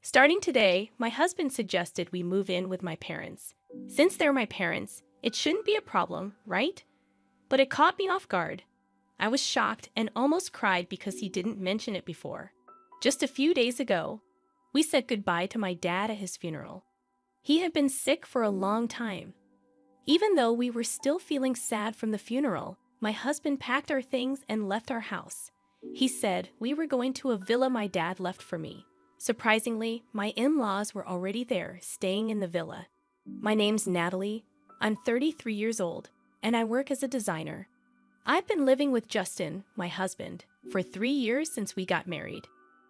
Starting today, my husband suggested we move in with my parents. Since they're my parents, it shouldn't be a problem, right? But it caught me off guard. I was shocked and almost cried because he didn't mention it before. Just a few days ago, we said goodbye to my dad at his funeral. He had been sick for a long time. Even though we were still feeling sad from the funeral, my husband packed our things and left our house. He said we were going to a villa my dad left for me. Surprisingly, my in-laws were already there, staying in the villa. My name's Natalie. I'm 33 years old, and I work as a designer. I've been living with Justin, my husband, for 3 years since we got married.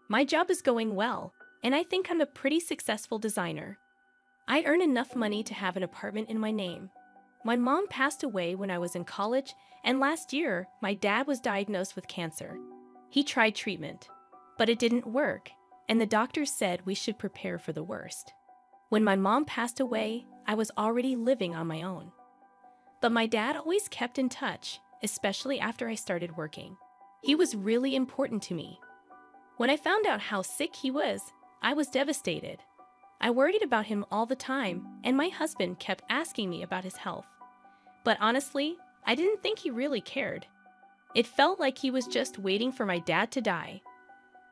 My job is going well, and I think I'm a pretty successful designer. I earn enough money to have an apartment in my name. My mom passed away when I was in college, and last year, my dad was diagnosed with cancer. He tried treatment, but it didn't work, and the doctors said we should prepare for the worst. When my mom passed away, I was already living on my own. But my dad always kept in touch, especially after I started working. He was really important to me. When I found out how sick he was, I was devastated. I worried about him all the time, and my husband kept asking me about his health. But honestly, I didn't think he really cared. It felt like he was just waiting for my dad to die.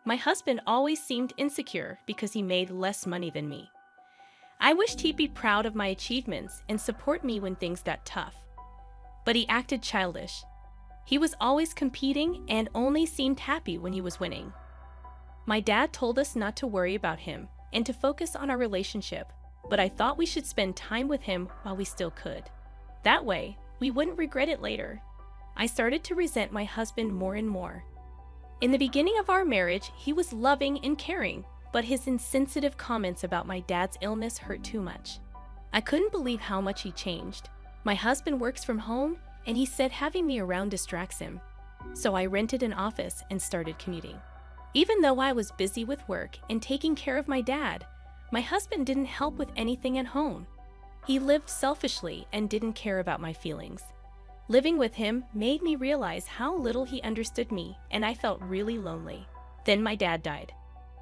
My husband always seemed insecure because he made less money than me. I wished he'd be proud of my achievements and support me when things got tough. But he acted childish. He was always competing and only seemed happy when he was winning. My dad told us not to worry about him and to focus on our relationship, but I thought we should spend time with him while we still could. That way, we wouldn't regret it later. I started to resent my husband more and more. In the beginning of our marriage, he was loving and caring, but his insensitive comments about my dad's illness hurt too much. I couldn't believe how much he changed. My husband works from home, and he said having me around distracts him. So I rented an office and started commuting. Even though I was busy with work and taking care of my dad, my husband didn't help with anything at home. He lived selfishly and didn't care about my feelings. Living with him made me realize how little he understood me, and I felt really lonely. Then my dad died.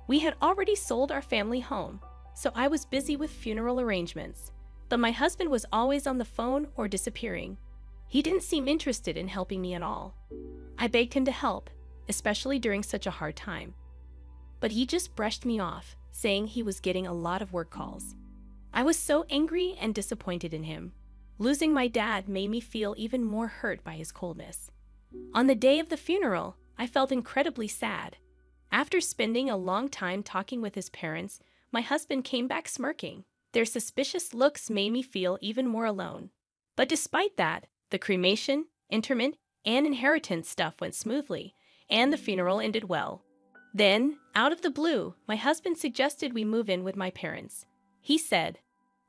We had already sold our family home, so I was busy with funeral arrangements. But my husband was always on the phone or disappearing. He didn't seem interested in helping me at all. I begged him to help, especially during such a hard time. But he just brushed me off, saying he was getting a lot of work calls. I was so angry and disappointed in him. Losing my dad made me feel even more hurt by his coldness. On the day of the funeral, I felt incredibly sad. After spending a long time talking with his parents, my husband came back smirking. Their suspicious looks made me feel even more alone. But despite that, the cremation, interment, and inheritance stuff went smoothly, and the funeral ended well. Then, out of the blue, my husband suggested we move in with my parents. He said,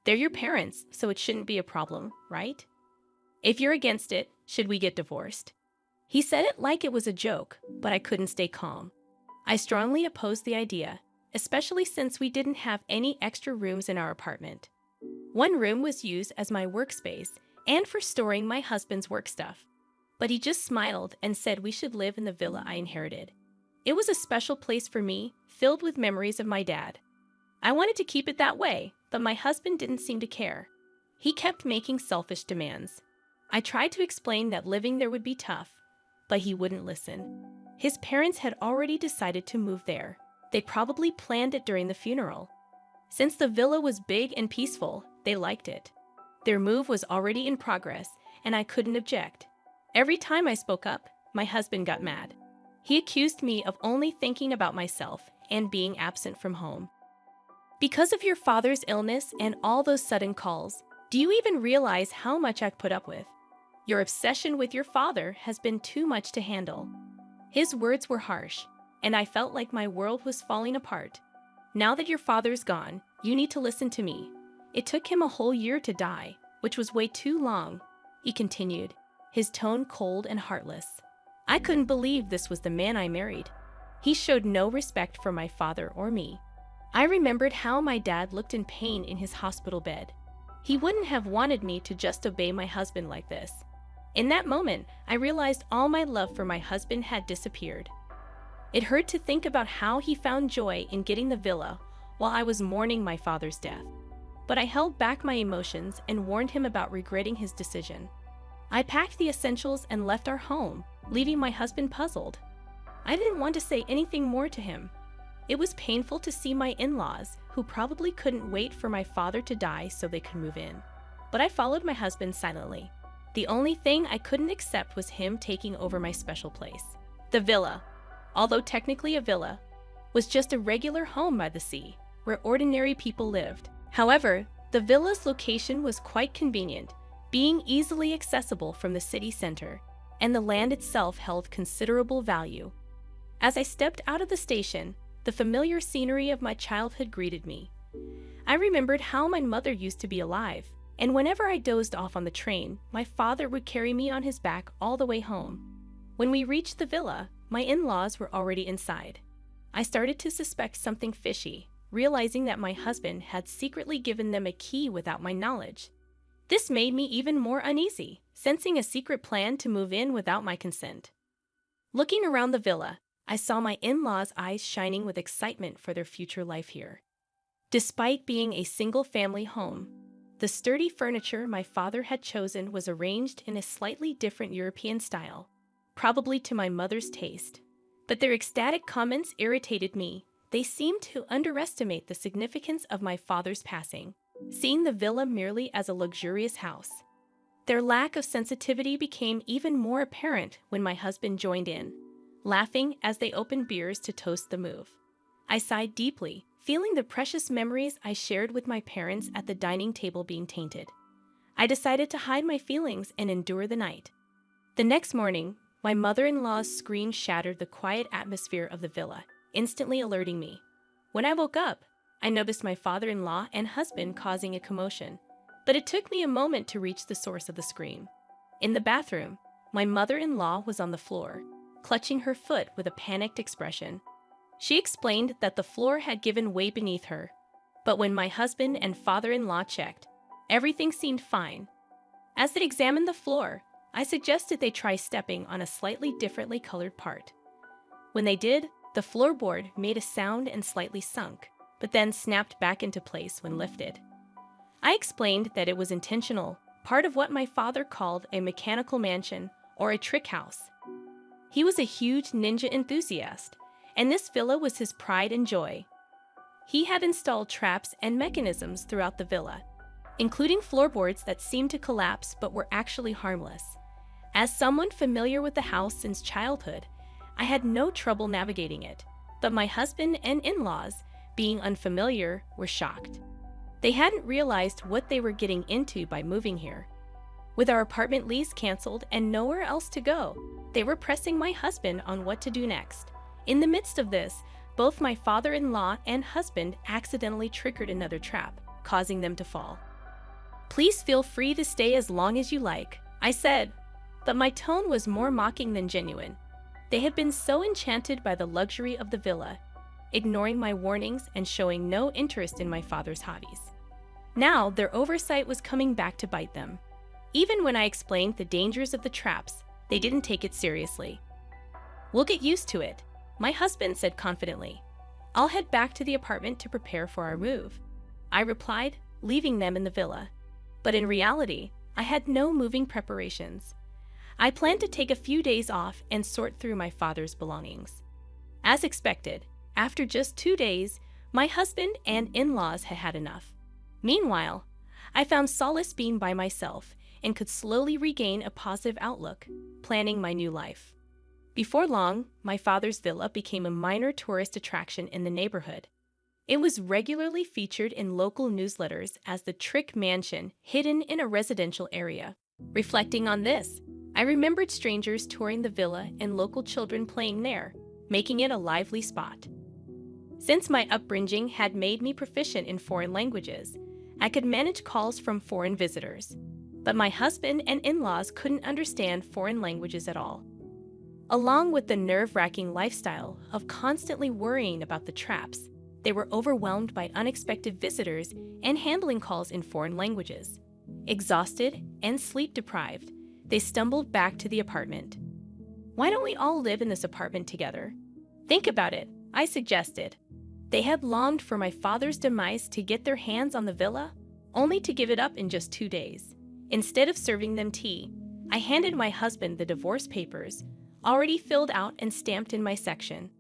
"They're your parents, so it shouldn't be a problem, right? If you're against it, should we get divorced?" He said it like it was a joke, but I couldn't stay calm. I strongly opposed the idea, especially since we didn't have any extra rooms in our apartment. One room was used as my workspace and for storing my husband's work stuff. But he just smiled and said we should live in the villa I inherited. It was a special place for me, filled with memories of my dad. I wanted to keep it that way, but my husband didn't seem to care. He kept making selfish demands. I tried to explain that living there would be tough, but he wouldn't listen. His parents had already decided to move there. They probably planned it during the funeral. Since the villa was big and peaceful, they liked it. Their move was already in progress, and I couldn't object. Every time I spoke up, my husband got mad. He accused me of only thinking about myself and being absent from home. "Because of your father's illness and all those sudden calls, do you even realize how much I've put up with? Your obsession with your father has been too much to handle." His words were harsh, and I felt like my world was falling apart. "Now that your father's gone, you need to listen to me. It took him a whole year to die, which was way too long," he continued, his tone cold and heartless. I couldn't believe this was the man I married. He showed no respect for my father or me. I remembered how my dad looked in pain in his hospital bed. He wouldn't have wanted me to just obey my husband like this. In that moment, I realized all my love for my husband had disappeared. It hurt to think about how he found joy in getting the villa, while I was mourning my father's death. But I held back my emotions and warned him about regretting his decision. I packed the essentials and left our home, leaving my husband puzzled. I didn't want to say anything more to him. It was painful to see my in-laws, who probably couldn't wait for my father to die so they could move in. But I followed my husband silently. The only thing I couldn't accept was him taking over my special place. The villa, although technically a villa, was just a regular home by the sea, where ordinary people lived. However, the villa's location was quite convenient, being easily accessible from the city center, and the land itself held considerable value. As I stepped out of the station, the familiar scenery of my childhood greeted me. I remembered how my mother used to be alive, and whenever I dozed off on the train, my father would carry me on his back all the way home. When we reached the villa, my in-laws were already inside. I started to suspect something fishy, realizing that my husband had secretly given them a key without my knowledge. This made me even more uneasy, sensing a secret plan to move in without my consent. Looking around the villa, I saw my in-laws' eyes shining with excitement for their future life here. Despite being a single-family home, the sturdy furniture my father had chosen was arranged in a slightly different European style, probably to my mother's taste. But their ecstatic comments irritated me. They seemed to underestimate the significance of my father's passing, seeing the villa merely as a luxurious house. Their lack of sensitivity became even more apparent when my husband joined in, laughing as they opened beers to toast the move. I sighed deeply, feeling the precious memories I shared with my parents at the dining table being tainted. I decided to hide my feelings and endure the night. The next morning, my mother-in-law's scream shattered the quiet atmosphere of the villa, instantly alerting me. When I woke up, I noticed my father-in-law and husband causing a commotion, but it took me a moment to reach the source of the scream. In the bathroom, my mother-in-law was on the floor, clutching her foot with a panicked expression. She explained that the floor had given way beneath her, but when my husband and father-in-law checked, everything seemed fine. As they examined the floor, I suggested they try stepping on a slightly differently colored part. When they did, the floorboard made a sound and slightly sunk, but then snapped back into place when lifted. I explained that it was intentional, part of what my father called a mechanical mansion or a trick house. He was a huge ninja enthusiast, and this villa was his pride and joy. He had installed traps and mechanisms throughout the villa, including floorboards that seemed to collapse but were actually harmless. As someone familiar with the house since childhood, I had no trouble navigating it, but my husband and in-laws, being unfamiliar, were shocked. They hadn't realized what they were getting into by moving here. With our apartment lease canceled and nowhere else to go, they were pressing my husband on what to do next. In the midst of this, both my father-in-law and husband accidentally triggered another trap, causing them to fall. "Please feel free to stay as long as you like," I said, but my tone was more mocking than genuine. They had been so enchanted by the luxury of the villa, ignoring my warnings and showing no interest in my father's hobbies. Now, their oversight was coming back to bite them. Even when I explained the dangers of the traps, they didn't take it seriously. "We'll get used to it," my husband said confidently. "I'll head back to the apartment to prepare for our move," I replied, leaving them in the villa. But in reality, I had no moving preparations. I planned to take a few days off and sort through my father's belongings. As expected, after just 2 days, my husband and in-laws had had enough. Meanwhile, I found solace being by myself and could slowly regain a positive outlook, planning my new life. Before long, my father's villa became a minor tourist attraction in the neighborhood. It was regularly featured in local newsletters as the Trick Mansion hidden in a residential area. Reflecting on this, I remembered strangers touring the villa and local children playing there, making it a lively spot. Since my upbringing had made me proficient in foreign languages, I could manage calls from foreign visitors. But my husband and in-laws couldn't understand foreign languages at all. Along with the nerve-wracking lifestyle of constantly worrying about the traps, they were overwhelmed by unexpected visitors and handling calls in foreign languages. Exhausted and sleep-deprived, they stumbled back to the apartment. "Why don't we all live in this apartment together? Think about it," I suggested. They had longed for my father's demise to get their hands on the villa, only to give it up in just 2 days. Instead of serving them tea, I handed my husband the divorce papers, already filled out and stamped in my section.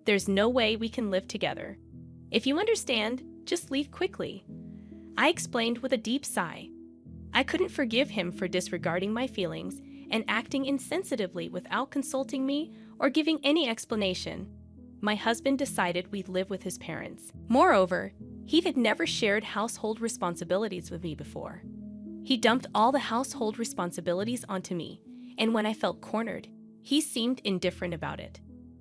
There's no way we can live together. If you understand, just leave quickly. I explained with a deep sigh. I couldn't forgive him for disregarding my feelings and acting insensitively without consulting me or giving any explanation. My husband decided we'd live with his parents. Moreover, he had never shared household responsibilities with me before. He dumped all the household responsibilities onto me, and when I felt cornered, he seemed indifferent about it.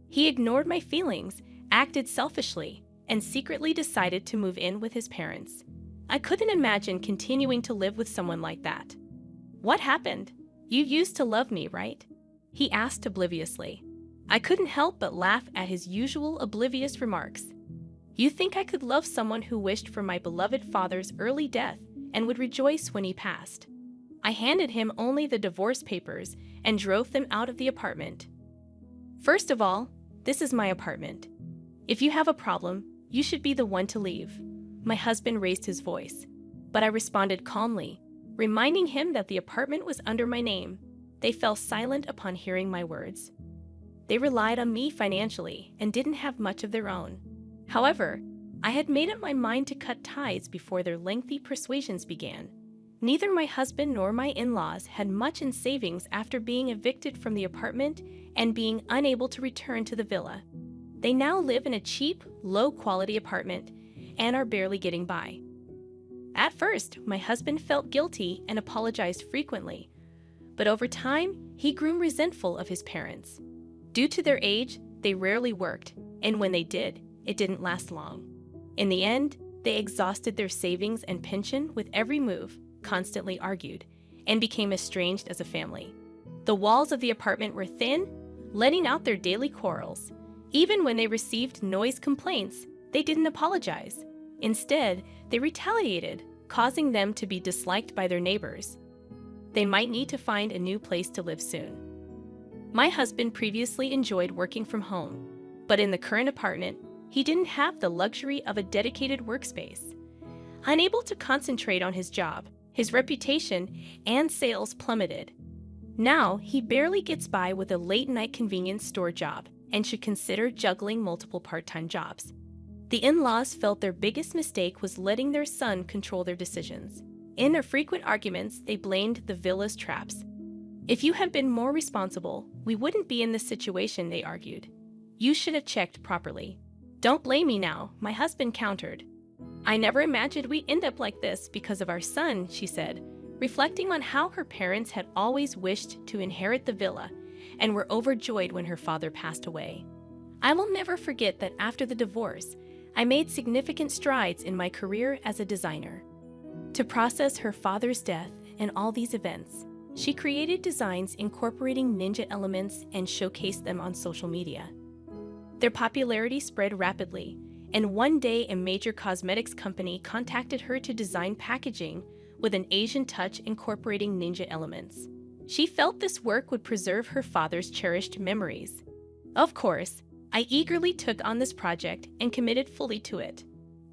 He ignored my feelings, acted selfishly, and secretly decided to move in with his parents. I couldn't imagine continuing to live with someone like that. "What happened? You used to love me, right?" he asked obliviously. I couldn't help but laugh at his usual oblivious remarks. "You think I could love someone who wished for my beloved father's early death and would rejoice when he passed?" I handed him only the divorce papers and drove them out of the apartment. "First of all, this is my apartment. If you have a problem, you should be the one to leave." My husband raised his voice, but I responded calmly, reminding him that the apartment was under my name. They fell silent upon hearing my words. They relied on me financially and didn't have much of their own. However, I had made up my mind to cut ties before their lengthy persuasions began. Neither my husband nor my in-laws had much in savings after being evicted from the apartment and being unable to return to the villa. They now live in a cheap, low-quality apartment and are barely getting by. At first, my husband felt guilty and apologized frequently, but over time, he grew resentful of his parents. Due to their age, they rarely worked, and when they did, it didn't last long. In the end, they exhausted their savings and pension with every move, constantly argued, and became estranged as a family. The walls of the apartment were thin, letting out their daily quarrels. Even when they received noise complaints, they didn't apologize. Instead, they retaliated, causing them to be disliked by their neighbors. They might need to find a new place to live soon. My husband previously enjoyed working from home, but in the current apartment, he didn't have the luxury of a dedicated workspace. Unable to concentrate on his job, his reputation and sales plummeted. Now, he barely gets by with a late-night convenience store job and should consider juggling multiple part-time jobs. The in-laws felt their biggest mistake was letting their son control their decisions. In their frequent arguments, they blamed the villa's traps. "If you had been more responsible, we wouldn't be in this situation," they argued. "You should have checked properly." "Don't blame me now," my husband countered. "I never imagined we'd end up like this because of our son," she said, reflecting on how her parents had always wished to inherit the villa and were overjoyed when her father passed away. I will never forget that after the divorce, I made significant strides in my career as a designer. To process her father's death and all these events, she created designs incorporating ninja elements and showcased them on social media. Their popularity spread rapidly, and one day a major cosmetics company contacted her to design packaging with an Asian touch incorporating ninja elements. She felt this work would preserve her father's cherished memories. Of course, I eagerly took on this project and committed fully to it.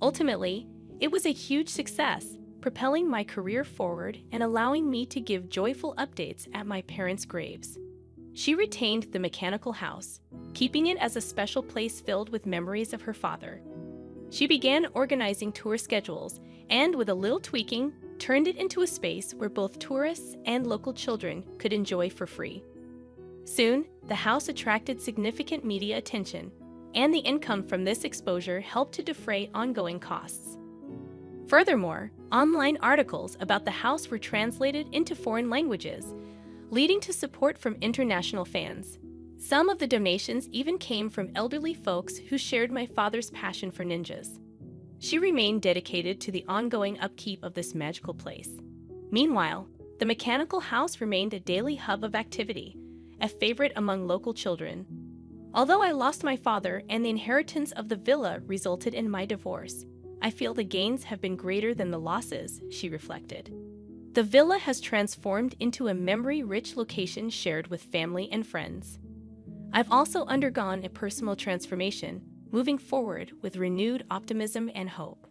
Ultimately, it was a huge success, propelling my career forward and allowing me to give joyful updates at my parents' graves. She retained the mechanical house, keeping it as a special place filled with memories of her father. She began organizing tour schedules and, with a little tweaking, turned it into a space where both tourists and local children could enjoy for free. Soon, the house attracted significant media attention, and the income from this exposure helped to defray ongoing costs. Furthermore, online articles about the house were translated into foreign languages, leading to support from international fans. Some of the donations even came from elderly folks who shared my father's passion for ninjas. She remained dedicated to the ongoing upkeep of this magical place. Meanwhile, the mechanical house remained a daily hub of activity, a favorite among local children. Although I lost my father and the inheritance of the villa resulted in my divorce, I feel the gains have been greater than the losses, she reflected. The villa has transformed into a memory-rich location shared with family and friends. I've also undergone a personal transformation, moving forward with renewed optimism and hope.